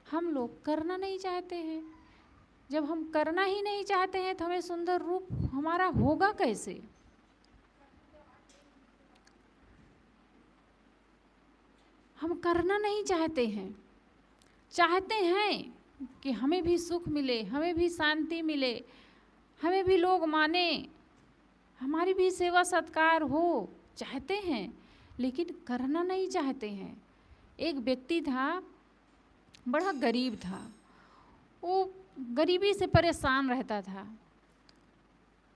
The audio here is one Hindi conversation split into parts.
हम लोग करना नहीं चाहते हैं। जब हम करना ही नहीं चाहते हैं तो हमें सुंदर रूप हमारा होगा कैसे? हम करना नहीं चाहते हैं। चाहते हैं कि हमें भी सुख मिले, हमें भी शांति मिले, हमें भी लोग माने, हमारी भी सेवा सत्कार हो, चाहते हैं, लेकिन करना नहीं चाहते हैं। एक व्यक्ति था, बड़ा गरीब था, वो गरीबी से परेशान रहता था।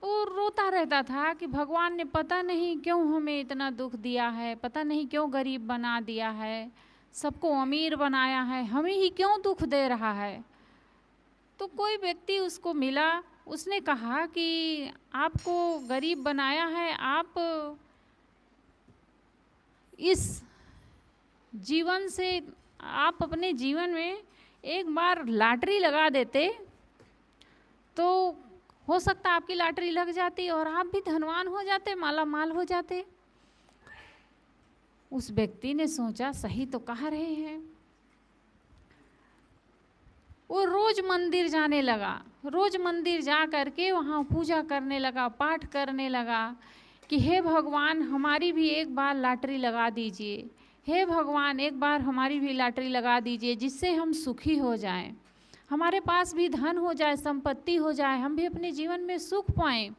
वो रोता रहता था कि भगवान ने पता नहीं क्यों हमें इतना दुख दिया है, पता नहीं क्यों गरीब बना दिया है, सबको अमीर बनाया है, हमें ही क्यों दुख दे रहा है। तो कोई व्यक्ति उसको मिला, उसने कहा कि आपको गरीब बनाया है, आप इस जीवन से, आप अपने जीवन में एक बार लॉटरी लगा देते तो हो सकता आपकी लॉटरी लग जाती और आप भी धनवान हो जाते, माला माल हो जाते। उस व्यक्ति ने सोचा सही तो कह रहे हैं। वो रोज मंदिर जाने लगा, रोज मंदिर जा करके वहाँ पूजा करने लगा, पाठ करने लगा कि हे भगवान हमारी भी एक बार लॉटरी लगा दीजिए, हे भगवान एक बार हमारी भी लॉटरी लगा दीजिए, जिससे हम सुखी हो जाएं, हमारे पास भी धन हो जाए, संपत्ति हो जाए, हम भी अपने जीवन में सुख पाएं।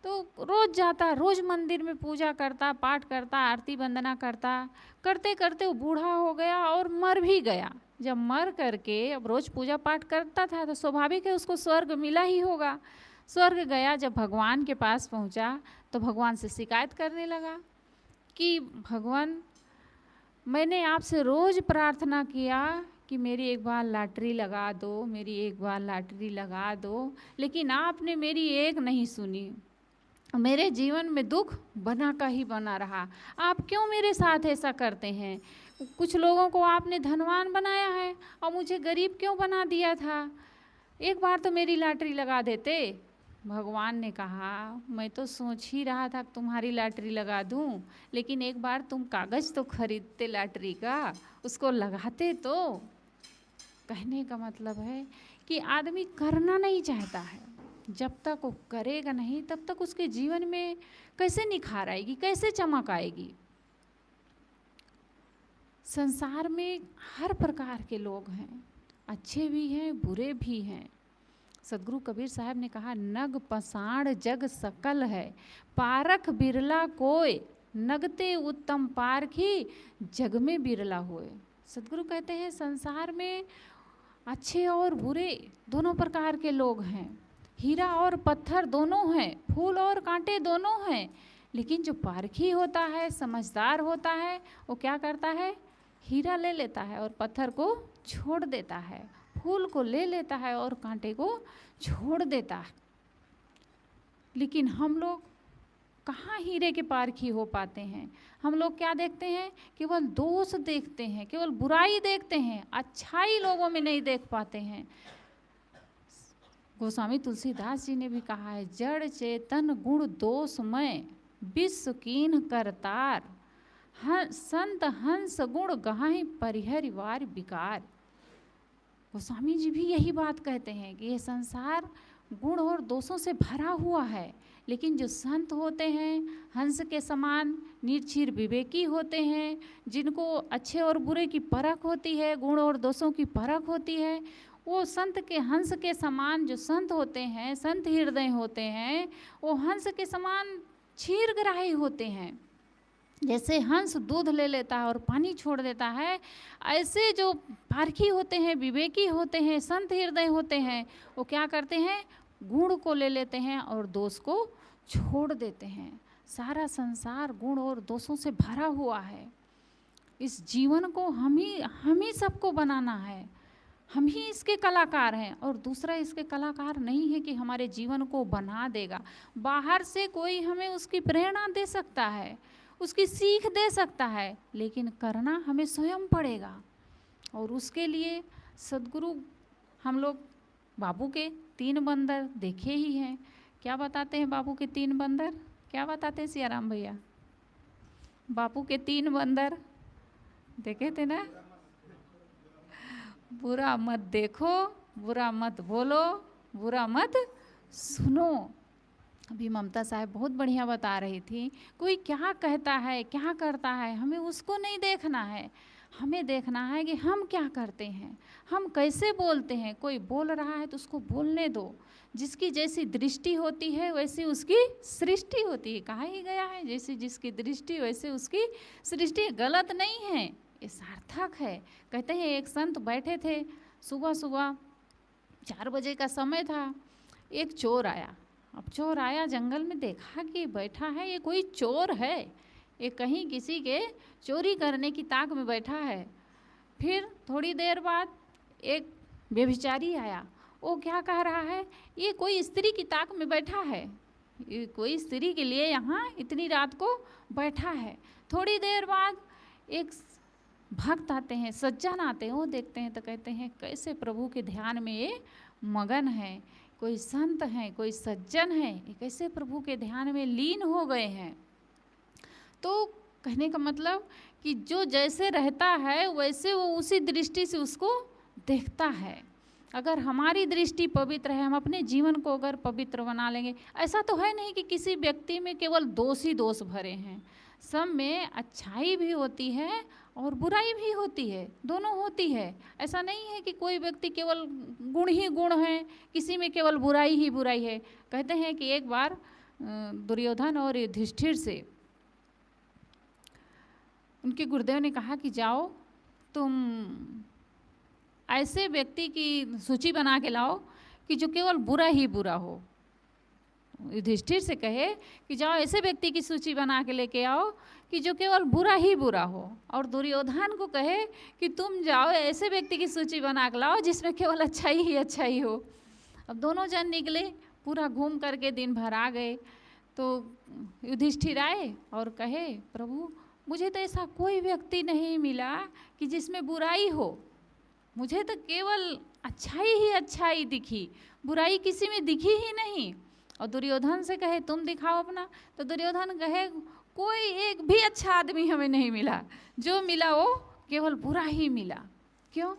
तो रोज जाता, रोज मंदिर में पूजा करता, पाठ करता, आरती वंदना करता, करते करते वो बूढ़ा हो गया और मर भी गया। जब मर करके अब रोज पूजा पाठ करता था तो स्वाभाविक है उसको स्वर्ग मिला ही होगा। स्वर्ग गया, जब भगवान के पास पहुंचा तो भगवान से शिकायत करने लगा कि भगवान मैंने आपसे रोज प्रार्थना किया कि मेरी एक बार लॉटरी लगा दो, मेरी एक बार लॉटरी लगा दो, लेकिन आपने मेरी एक नहीं सुनी, मेरे जीवन में दुख बना का ही बना रहा। आप क्यों मेरे साथ ऐसा करते हैं? कुछ लोगों को आपने धनवान बनाया है और मुझे गरीब क्यों बना दिया था? एक बार तो मेरी लॉटरी लगा देते। भगवान ने कहा मैं तो सोच ही रहा था तुम्हारी लॉटरी लगा दूं, लेकिन एक बार तुम कागज़ तो खरीदते लॉटरी का, उसको लगाते तो। कहने का मतलब है कि आदमी करना नहीं चाहता है। जब तक वो करेगा नहीं तब तक उसके जीवन में कैसे निखार आएगी, कैसे चमक आएगी। संसार में हर प्रकार के लोग हैं, अच्छे भी हैं, बुरे भी हैं। सदगुरु कबीर साहब ने कहा नग पसाण जग सकल है, पारख बिरला कोय, नगते उत्तम पारखी जग में बिरला होए। सदगुरु कहते हैं संसार में अच्छे और बुरे दोनों प्रकार के लोग हैं, हीरा और पत्थर दोनों हैं, फूल और कांटे दोनों हैं, लेकिन जो पारखी होता है, समझदार होता है, वो क्या करता है? हीरा ले लेता है और पत्थर को छोड़ देता है, फूल को ले लेता है और कांटे को छोड़ देता है। लेकिन हम लोग कहाँ हीरे के पारखी हो पाते हैं? हम लोग क्या देखते हैं? केवल दोष देखते हैं, केवल बुराई देखते हैं, अच्छाई लोगों में नहीं देख पाते हैं। गोस्वामी तुलसीदास जी ने भी कहा है जड़ चेतन गुण दोषमय विश्व कीन करतार, संत हंस गुण गहाई परिहरिवार विकार। गोस्वामी जी भी यही बात कहते हैं कि ये संसार गुण और दोषों से भरा हुआ है, लेकिन जो संत होते हैं हंस के समान निर्चीर विवेकी होते हैं, जिनको अच्छे और बुरे की परख होती है, गुण और दोषों की परख होती है, वो संत के हंस के समान जो संत होते हैं, संत हृदय होते हैं, वो हंस के समान क्षीरग्राही होते हैं। जैसे हंस दूध ले लेता है और पानी छोड़ देता है, ऐसे जो पारखी होते हैं, विवेकी होते हैं, संत हृदय होते हैं, वो क्या करते हैं? गुण को ले लेते हैं और दोष को छोड़ देते हैं। सारा संसार गुण और दोषों से भरा हुआ है। इस जीवन को हम ही सबको बनाना है, हम ही इसके कलाकार हैं, और दूसरा इसके कलाकार नहीं है कि हमारे जीवन को बना देगा। बाहर से कोई हमें उसकी प्रेरणा दे सकता है, उसकी सीख दे सकता है, लेकिन करना हमें स्वयं पड़ेगा। और उसके लिए सदगुरु, हम लोग बाबू के 3 बंदर देखे ही हैं। क्या बताते हैं बाबू के 3 बंदर? क्या बताते हैं सियाराम भैया? बापू के 3 बंदर देखे थे ना? बुरा मत देखो, बुरा मत बोलो, बुरा मत सुनो। अभी ममता साहब बहुत बढ़िया बता रही थी, कोई क्या कहता है, क्या करता है, हमें उसको नहीं देखना है, हमें देखना है कि हम क्या करते हैं, हम कैसे बोलते हैं। कोई बोल रहा है तो उसको बोलने दो। जिसकी जैसी दृष्टि होती है वैसी उसकी सृष्टि होती है। कहा ही गया है, जैसी जिसकी दृष्टि वैसे उसकी सृष्टि। गलत नहीं है, ये सार्थक है। कहते हैं एक संत बैठे थे, सुबह सुबह 4 बजे का समय था। एक चोर आया। अब चोर आया, जंगल में देखा कि बैठा है, ये कोई चोर है, ये कहीं किसी के चोरी करने की ताक में बैठा है। फिर थोड़ी देर बाद एक व्यभिचारी आया। वो क्या कह रहा है, ये कोई स्त्री की ताक में बैठा है, ये कोई स्त्री के लिए यहाँ इतनी रात को बैठा है। थोड़ी देर बाद एक भक्त आते हैं, सज्जन आते हैं, वो देखते हैं तो कहते हैं कैसे प्रभु के ध्यान में ये मगन है, कोई संत हैं, कोई सज्जन हैं, ये कैसे प्रभु के ध्यान में लीन हो गए हैं। तो कहने का मतलब कि जो जैसे रहता है वैसे वो उसी दृष्टि से उसको देखता है। अगर हमारी दृष्टि पवित्र है, हम अपने जीवन को अगर पवित्र बना लेंगे। ऐसा तो है नहीं कि किसी व्यक्ति में केवल दोष ही दोष भरे हैं, सब में अच्छाई भी होती है और बुराई भी होती है, दोनों होती है। ऐसा नहीं है कि कोई व्यक्ति केवल गुण ही गुण है, किसी में केवल बुराई ही बुराई है। कहते हैं कि एक बार दुर्योधन और युधिष्ठिर से उनके गुरुदेव ने कहा कि जाओ तुम ऐसे व्यक्ति की सूची बना के लाओ कि जो केवल बुरा ही बुरा हो। युधिष्ठिर से कहे कि जाओ ऐसे व्यक्ति की सूची बना के लेके आओ कि जो केवल बुरा ही बुरा हो। और दुर्योधन को कहे कि तुम जाओ ऐसे व्यक्ति की सूची बना के लाओ जिसमें केवल अच्छाई ही अच्छाई हो। अब दोनों जन निकले, पूरा घूम करके दिन भर आ गए। तो युधिष्ठिर आए और कहे प्रभु मुझे तो ऐसा कोई व्यक्ति नहीं मिला कि जिसमें बुराई हो, मुझे तो केवल अच्छाई ही अच्छाई दिखी, बुराई किसी में दिखी ही नहीं। और दुर्योधन से कहे तुम दिखाओ अपना। तो दुर्योधन कहे कोई एक भी अच्छा आदमी हमें नहीं मिला, जो मिला वो केवल बुरा ही मिला। क्यों?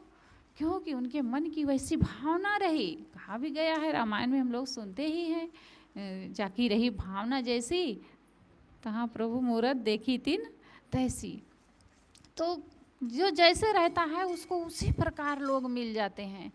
क्योंकि उनके मन की वैसी भावना रही। कहा भी गया है, रामायण में हम लोग सुनते ही हैं, जाकी रही भावना जैसी तहाँ प्रभु मूरत देखी तिन तैसी। तो जो जैसे रहता है उसको उसी प्रकार लोग मिल जाते हैं।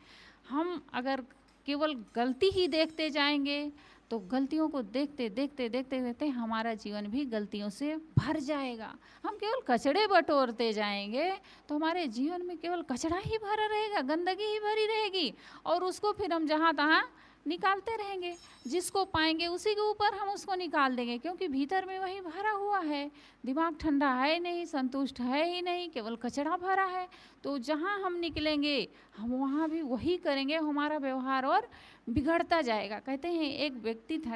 हम अगर केवल गलती ही देखते जाएंगे तो गलतियों को देखते देखते देखते देखते हमारा जीवन भी गलतियों से भर जाएगा। हम केवल कचड़े बटोरते जाएंगे तो हमारे जीवन में केवल कचड़ा ही भरा रहेगा, गंदगी ही भरी रहेगी, और उसको फिर हम जहाँ तहाँ निकालते रहेंगे। जिसको पाएंगे उसी के ऊपर हम उसको निकाल देंगे, क्योंकि भीतर में वही भरा हुआ है। दिमाग ठंडा है नहीं, संतुष्ट है ही नहीं, केवल कचड़ा भरा है। तो जहाँ हम निकलेंगे हम वहाँ भी वही करेंगे, हमारा व्यवहार और बिगड़ता जाएगा। कहते हैं एक व्यक्ति था,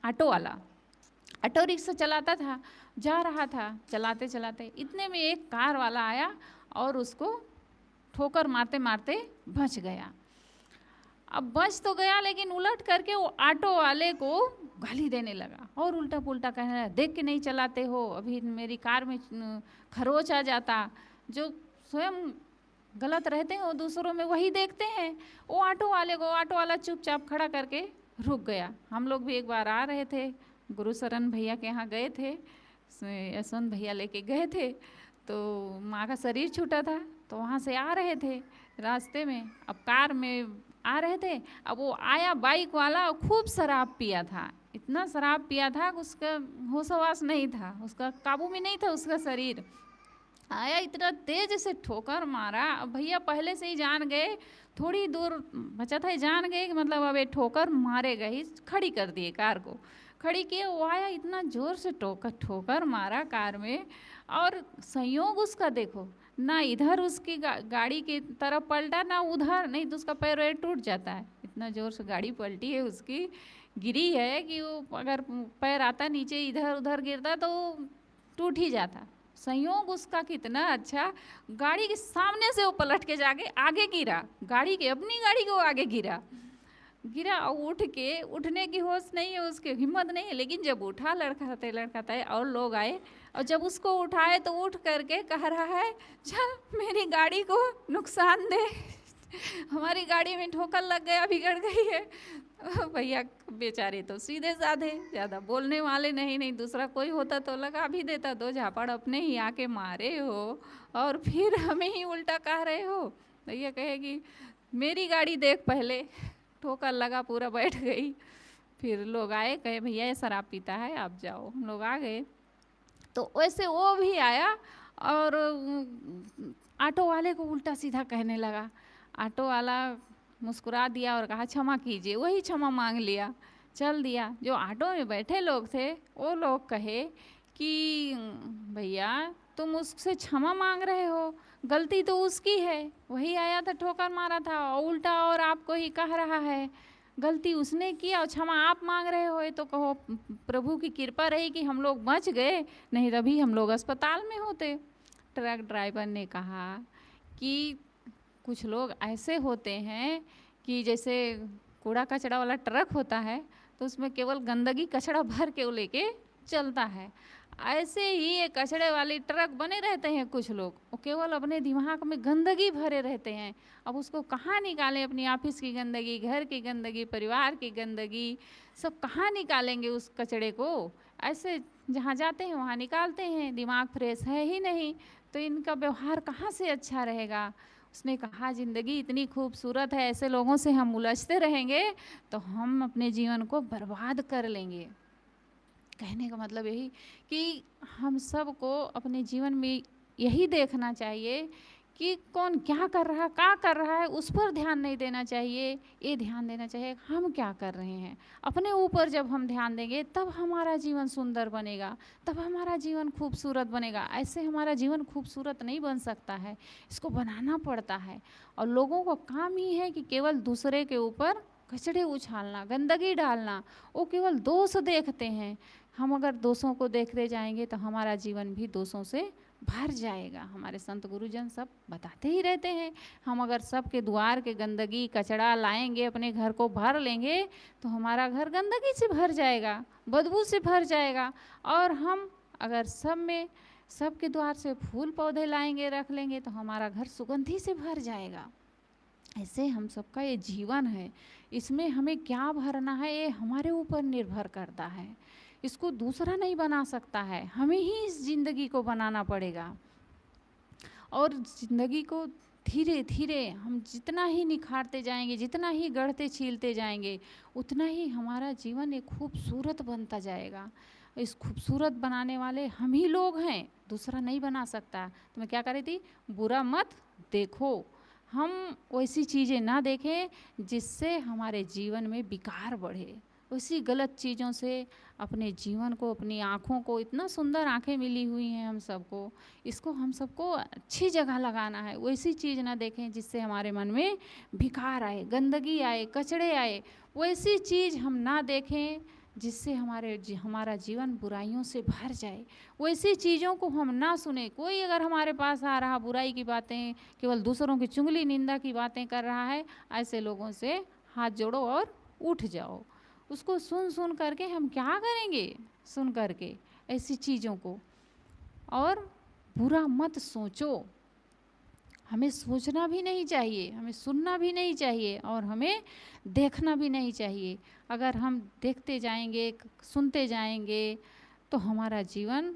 ऑटो वाला, ऑटो रिक्शा चलाता था, जा रहा था चलाते चलाते, इतने में एक कार वाला आया और उसको ठोकर मारते मारते बच गया। अब बच तो गया लेकिन उलट करके वो ऑटो वाले को गाली देने लगा और उल्टा पुल्टा कहने लगा, देख के नहीं चलाते हो, अभी मेरी कार में खरोच आ जाता। जो स्वयं गलत रहते हैं वो दूसरों में वही देखते हैं। वो ऑटो वाले को ऑटो वाला चुपचाप खड़ा करके रुक गया। हम लोग भी एक बार आ रहे थे, गुरुशरण भैया के यहाँ गए थे, यशवंत भैया लेके गए थे, तो माँ का शरीर छूटा था, तो वहाँ से आ रहे थे रास्ते में, अब कार में आ रहे थे। अब वो आया बाइक वाला, खूब शराब पिया था, इतना शराब पिया था कि उसका होश हवास नहीं था, उसका काबू में नहीं था उसका शरीर। आया इतना तेज से ठोकर मारा। अब भैया पहले से ही जान गए, थोड़ी दूर बचा था, जान गए कि मतलब अब ये ठोकर मारेगा ही, खड़ी कर दिए कार को, खड़ी किए। वो आया इतना ज़ोर से ठोकर मारा कार में, और संयोग उसका देखो, ना इधर उसकी गाड़ी की तरफ पलटा ना उधर, नहीं तो उसका पैर वैर टूट जाता है। इतना ज़ोर से गाड़ी पलटी है उसकी, गिरी है कि वो अगर पैर आता नीचे इधर उधर गिरता तो टूट ही जाता। संयोग उसका कितना अच्छा, गाड़ी के सामने से वो पलट के जाके आगे गिरा, गाड़ी के अपनी गाड़ी को आगे गिरा। गिरा और उठ के, उठने की होश नहीं है उसके, हिम्मत नहीं है, लेकिन जब उठा लड़खड़ाते और लोग आए और जब उसको उठाए तो उठ करके कह रहा है चल मेरी गाड़ी को नुकसान दे, हमारी गाड़ी में ठोकर लग गया, बिगड़ गई है। भैया बेचारे तो सीधे साधे, ज़्यादा बोलने वाले नहीं दूसरा कोई होता तो लगा भी देता, दो झापड़ अपने ही आके मारे हो और फिर हमें ही उल्टा कह रहे हो। भैया कहेगी मेरी गाड़ी देख पहले, ठोकर लगा पूरा बैठ गई। फिर लोग आए, कहे भैया ये शराब पीता है आप जाओ। हम लोग आ गए तो वैसे वो भी आया और ऑटो वाले को उल्टा सीधा कहने लगा। ऑटो वाला मुस्कुरा दिया और कहा क्षमा कीजिए, वही क्षमा मांग लिया, चल दिया। जो ऑटो में बैठे लोग थे वो लोग कहे कि भैया तुम उससे क्षमा मांग रहे हो, गलती तो उसकी है, वही आया था ठोकर मारा था और उल्टा और आपको ही कह रहा है, गलती उसने की और क्षमा आप मांग रहे हो। तो कहो प्रभु की कृपा रही कि हम लोग बच गए, नहीं तभी हम लोग अस्पताल में होते। ट्रक ड्राइवर ने कहा कि कुछ लोग ऐसे होते हैं कि जैसे कूड़ा कचरा वाला ट्रक होता है तो उसमें केवल गंदगी कचरा भर के वो लेके चलता है, ऐसे ही ये कचड़े वाली ट्रक बने रहते हैं कुछ लोग, वो केवल अपने दिमाग में गंदगी भरे रहते हैं। अब उसको कहाँ निकालें, अपनी ऑफिस की गंदगी, घर की गंदगी, परिवार की गंदगी, सब कहाँ निकालेंगे उस कचड़े को। ऐसे जहाँ जाते हैं वहाँ निकालते हैं, दिमाग फ्रेश है ही नहीं, तो इनका व्यवहार कहाँ से अच्छा रहेगा। उसने कहा ज़िंदगी इतनी खूबसूरत है, ऐसे लोगों से हम उलझते रहेंगे तो हम अपने जीवन को बर्बाद कर लेंगे। कहने का मतलब यही कि हम सबको अपने जीवन में यही देखना चाहिए कि कौन क्या कर रहा है, कर रहा है, उस पर ध्यान नहीं देना चाहिए, ये ध्यान देना चाहिए हम क्या कर रहे हैं। अपने ऊपर जब हम ध्यान देंगे तब हमारा जीवन सुंदर बनेगा, तब हमारा जीवन खूबसूरत बनेगा। ऐसे हमारा जीवन खूबसूरत नहीं बन सकता है, इसको बनाना पड़ता है। और लोगों का काम ही है कि केवल दूसरे के ऊपर कचड़े उछालना, गंदगी डालना, वो केवल दोष देखते हैं। हम अगर दोषों को देखते जाएंगे तो हमारा जीवन भी दोषों से भर जाएगा। हमारे संत गुरुजन सब बताते ही रहते हैं, हम अगर सबके द्वार के गंदगी कचड़ा लाएंगे, अपने घर को भर लेंगे तो हमारा घर गंदगी से भर जाएगा, बदबू से भर जाएगा। और हम अगर सब में सबके द्वार से फूल पौधे लाएंगे, रख लेंगे तो हमारा घर सुगंधी से भर जाएगा। ऐसे हम सबका ये जीवन है, इसमें हमें क्या भरना है ये हमारे ऊपर निर्भर करता है। इसको दूसरा नहीं बना सकता है, हमें ही इस ज़िंदगी को बनाना पड़ेगा। और ज़िंदगी को धीरे धीरे हम जितना ही निखारते जाएंगे, जितना ही गढ़ते छीलते जाएंगे, उतना ही हमारा जीवन एक खूबसूरत बनता जाएगा। इस खूबसूरत बनाने वाले हम ही लोग हैं, दूसरा नहीं बना सकता। तो मैं क्या कर रही थी, बुरा मत देखो, हम वैसी चीज़ें ना देखें जिससे हमारे जीवन में विकार बढ़े। उसी गलत चीज़ों से अपने जीवन को, अपनी आँखों को, इतना सुंदर आँखें मिली हुई हैं हम सबको, इसको हम सबको अच्छी जगह लगाना है। वैसी चीज़ ना देखें जिससे हमारे मन में विकार आए, गंदगी आए, कचड़े आए। वैसी चीज़ हम ना देखें जिससे हमारा जीवन बुराइयों से भर जाए। वैसी चीज़ों को हम ना सुने। कोई अगर हमारे पास आ रहा बुराई की बातें, केवल दूसरों की चुगली निंदा की बातें कर रहा है, ऐसे लोगों से हाथ जोड़ो और उठ जाओ। उसको सुन करके हम क्या करेंगे, सुन करके ऐसी चीज़ों को। और बुरा मत सोचो, हमें सोचना भी नहीं चाहिए, हमें सुनना भी नहीं चाहिए और हमें देखना भी नहीं चाहिए। अगर हम देखते जाएंगे, सुनते जाएंगे तो हमारा जीवन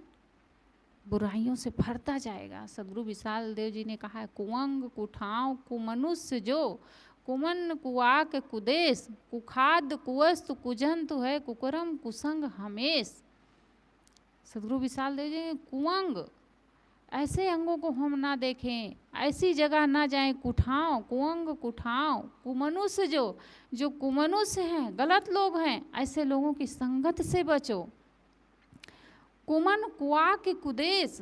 बुराइयों से भरता जाएगा। सदगुरु विशाल देव जी ने कहा है, कुअंग कुठाव कुमनुष्य जो, कुमन कुआक कुदेश, कुखाद कुवस्तु कुजंतु है, कुकरम कुसंग हमेश। सदगुरु विशाल देव जी, कुअंग ऐसे अंगों को हम ना देखें, ऐसी जगह ना जाएं। कुठाव, कुअंग कुठाव, कुमनुष्य जो कुमनुष्य हैं, गलत लोग हैं, ऐसे लोगों की संगत से बचो। कुमन कुआ के कुदेश,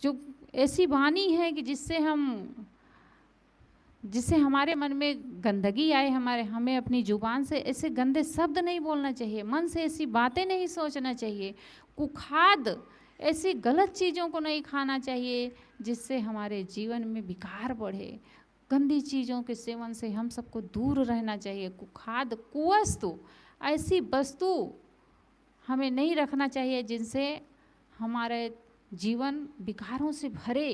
जो ऐसी वाणी है कि जिससे हमारे मन में गंदगी आए, हमें अपनी जुबान से ऐसे गंदे शब्द नहीं बोलना चाहिए, मन से ऐसी बातें नहीं सोचना चाहिए। कुखाद, ऐसी गलत चीज़ों को नहीं खाना चाहिए जिससे हमारे जीवन में विकार बढ़े, गंदी चीज़ों के सेवन से हम सबको दूर रहना चाहिए। कुखाद कुवस्तु, ऐसी वस्तु हमें नहीं रखना चाहिए जिनसे हमारे जीवन विकारों से भरे।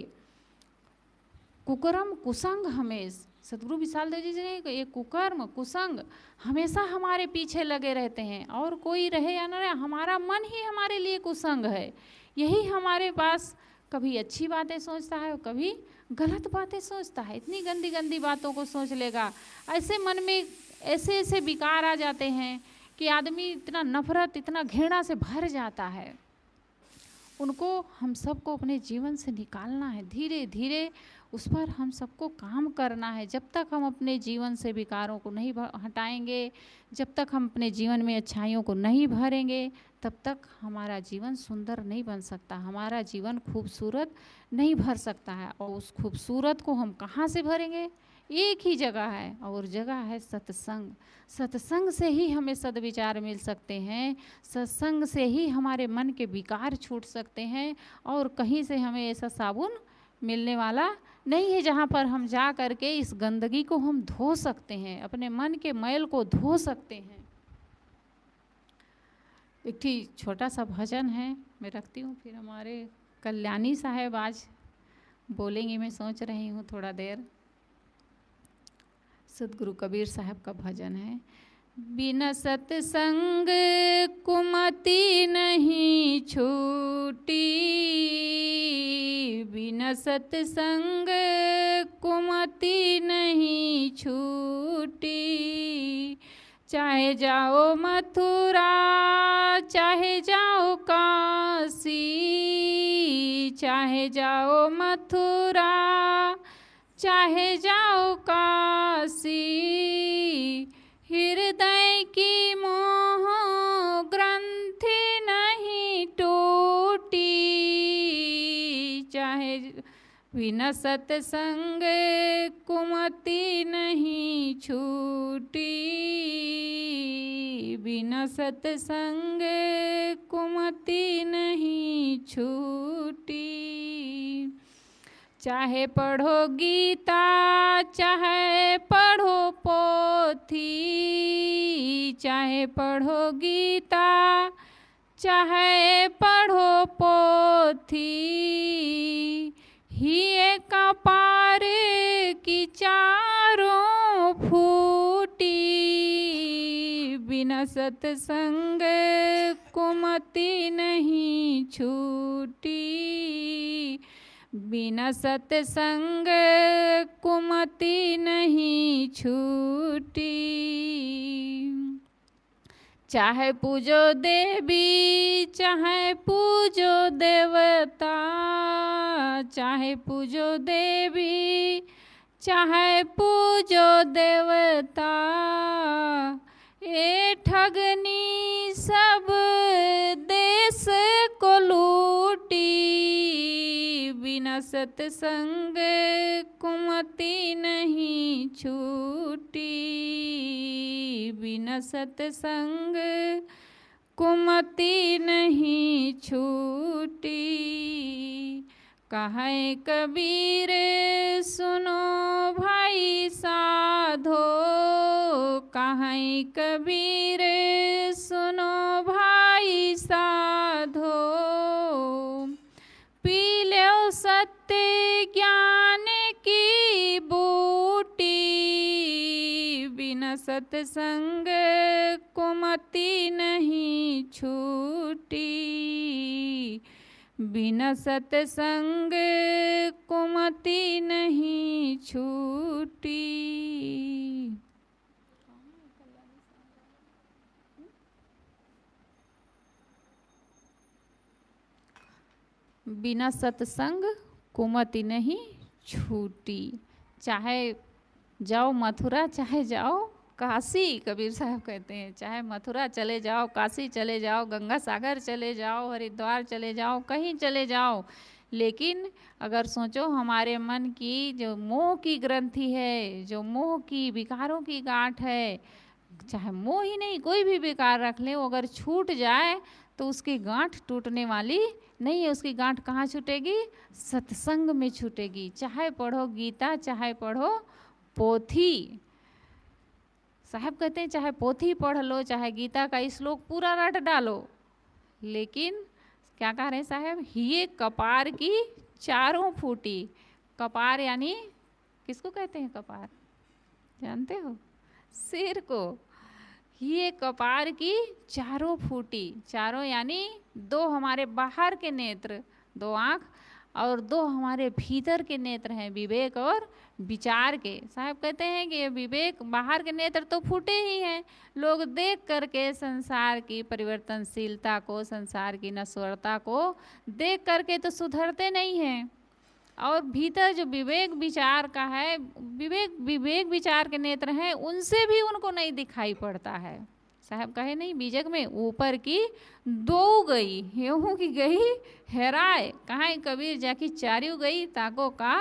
कुकर्म कुसंग, हमें सदगुरु विशाल देव जी ने ये कुकर्म कुसंग हमेशा हमारे पीछे लगे रहते हैं, और कोई रहे या न रहे, हमारा मन ही हमारे लिए कुसंग है। यही हमारे पास कभी अच्छी बातें सोचता है और कभी गलत बातें सोचता है। इतनी गंदी गंदी बातों को सोच लेगा, ऐसे मन में ऐसे ऐसे विकार आ जाते हैं कि आदमी इतना नफरत इतना घृणा से भर जाता है। उनको हम सबको अपने जीवन से निकालना है, धीरे धीरे उस पर हम सबको काम करना है। जब तक हम अपने जीवन से विकारों को नहीं हटाएंगे, जब तक हम अपने जीवन में अच्छाइयों को नहीं भरेंगे, तब तक हमारा जीवन सुंदर नहीं बन सकता, हमारा जीवन खूबसूरत नहीं भर सकता है। और उस खूबसूरत को हम कहाँ से भरेंगे? एक ही जगह है, और जगह है सत्संग। सत्संग से ही हमें सद्विचार मिल सकते हैं, सत्संग से ही हमारे मन के विकार छूट सकते हैं, और कहीं से हमें ऐसा साबुन मिलने वाला नहीं है जहाँ पर हम जा कर के इस गंदगी को हम धो सकते हैं, अपने मन के मैल को धो सकते हैं। एक ही छोटा सा भजन है, मैं रखती हूँ, फिर हमारे कल्याणी साहब आज बोलेंगे। मैं सोच रही हूँ थोड़ा देर। सदगुरु कबीर साहब का भजन है। बिना सत्संग कुमति नहीं छूटी, बिना सत्संग कुमति नहीं छूटी। चाहे जाओ मथुरा चाहे जाओ काशी, चाहे जाओ मथुरा चाहे जाओ काशी। हृदय की मोह ग्रंथि नहीं टूटी, चाहे बिना सत्संग कुमति नहीं छूटी, बिना सत्संग कुमति नहीं छूटी। चाहे पढ़ो गीता चाहे पढ़ो पोथी, चाहे पढ़ो गीता चाहे पढ़ो पोथी। ही एक पार की चारों फूटी, बिना सत्संग कुमति नहीं छूटी, बिना सत्संग कुमति नहीं छूटी। चाहे पूजो देवी चाहे पूजो देवता, चाहे पूजो देवी चाहे पूजो देवता। ए ठगनी सब देश को लूटी, बिना सत्संग कुमति नहीं छूटी, बिना सत्संग कुमति नहीं छूटी। कहे कबीर सुनो भाई साधो, कहे कबीर सुनो भाई साधो। पी लो सत्य ज्ञान की बूटी, बिना सत्संग कुमति नहीं छूटी, बिना सत्संग कुमति नहीं छूटी। बिना सत्संग कुमति नहीं छूटी। चाहे जाओ मथुरा चाहे जाओ काशी, कबीर साहब कहते हैं, चाहे मथुरा चले जाओ, काशी चले जाओ, गंगा सागर चले जाओ, हरिद्वार चले जाओ, कहीं चले जाओ, लेकिन अगर सोचो हमारे मन की जो मोह की ग्रंथि है, जो मोह की विकारों की गांठ है, चाहे मोह ही नहीं कोई भी विकार रख ले, वो अगर छूट जाए तो उसकी गांठ टूटने वाली नहीं है। उसकी गांठ कहाँ छूटेगी? सत्संग में छूटेगी। चाहे पढ़ो गीता चाहे पढ़ो पोथी, साहब कहते हैं चाहे पोथी पढ़ लो, चाहे गीता का श्लोक पूरा रट डालो, लेकिन क्या कह रहे हैं साहब, ये कपार की चारों फूटी। कपार यानी किसको कहते हैं कपार, जानते हो? सिर को। ये कपार की चारों फूटी, चारों यानी दो हमारे बाहर के नेत्र, दो आँख, और दो हमारे भीतर के नेत्र हैं, विवेक और विचार के। साहब कहते हैं कि विवेक, बाहर के नेत्र तो फूटे ही हैं, लोग देख करके संसार की परिवर्तनशीलता को, संसार की नश्वरता को देख करके तो सुधरते नहीं हैं, और भीतर जो विवेक विचार का है, विवेक विचार के नेत्र हैं, उनसे भी उनको नहीं दिखाई पड़ता है। साहब कहे नहीं बीजक में, ऊपर की दो गई हेहू की गई हेराए, कहाँ कबीर जाकी चारियों गई ताको का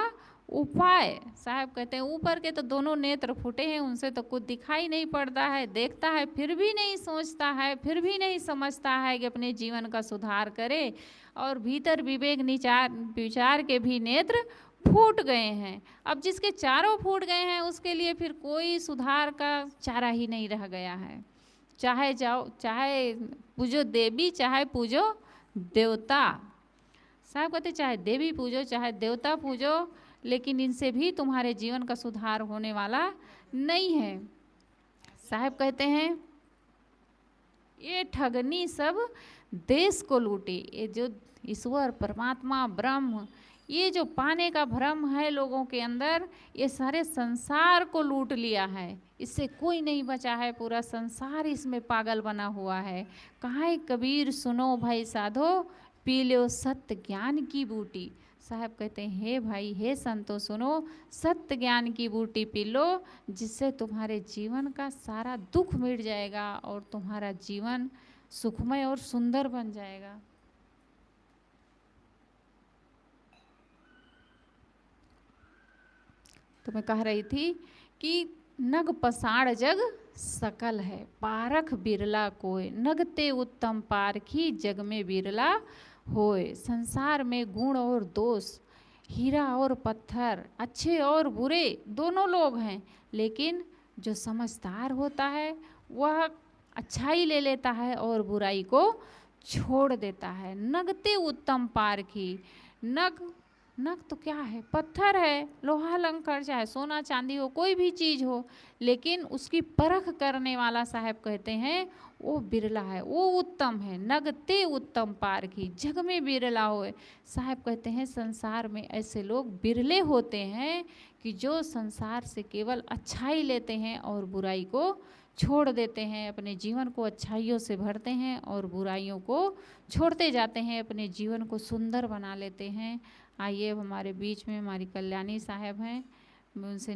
उपाय। साहब कहते हैं ऊपर के तो दोनों नेत्र फूटे हैं, उनसे तो कुछ दिखाई नहीं पड़ता है, देखता है फिर भी नहीं सोचता है, फिर भी नहीं समझता है कि अपने जीवन का सुधार करे, और भीतर विवेक विचार के भी नेत्र फूट गए हैं। अब जिसके चारों फूट गए हैं उसके लिए फिर कोई सुधार का चारा ही नहीं रह गया है। चाहे जाओ, चाहे पूजो देवी, चाहे पूजो देवता। साहब कहते चाहे देवी पूजो, चाहे देवता पूजो, लेकिन इनसे भी तुम्हारे जीवन का सुधार होने वाला नहीं है। साहब कहते हैं ये ठगनी सब देश को लूटी। ये जो ईश्वर परमात्मा ब्रह्म, ये जो पाने का भ्रम है लोगों के अंदर, ये सारे संसार को लूट लिया है, इससे कोई नहीं बचा है, पूरा संसार इसमें पागल बना हुआ है। कहाँ कबीर सुनो भाई साधो, पी लो सत्य ज्ञान की बूटी। साहब कहते हैं हे भाई, हे संतो सुनो, सत्य ज्ञान की बूटी पी लो, जिससे तुम्हारे जीवन का सारा दुख मिट जाएगा और तुम्हारा जीवन सुखमय और सुंदर बन जाएगा। तो मैं कह रही थी कि नग पसाड़ जग सकल है, पारख बिरला कोय, नगते उत्तम पारखी जग में बिरला होए। संसार में गुण और दोष, हीरा और पत्थर, अच्छे और बुरे दोनों लोग हैं, लेकिन जो समझदार होता है वह अच्छाई ले लेता है और बुराई को छोड़ देता है। नगते उत्तम पारखी, नग तो क्या है, पत्थर है, लोहा लंकर, चाहे सोना चांदी हो, कोई भी चीज़ हो, लेकिन उसकी परख करने वाला साहब कहते हैं वो बिरला है, वो उत्तम है। नगते उत्तम पारखी जग में बिरला होए। साहब कहते हैं संसार में ऐसे लोग बिरले होते हैं कि जो संसार से केवल अच्छाई लेते हैं और बुराई को छोड़ देते हैं, अपने जीवन को अच्छाइयों से भरते हैं और बुराइयों को छोड़ते जाते हैं, अपने जीवन को सुंदर बना लेते हैं। आइए हमारे बीच में हमारी कल्याणी साहब हैं, मैं उनसे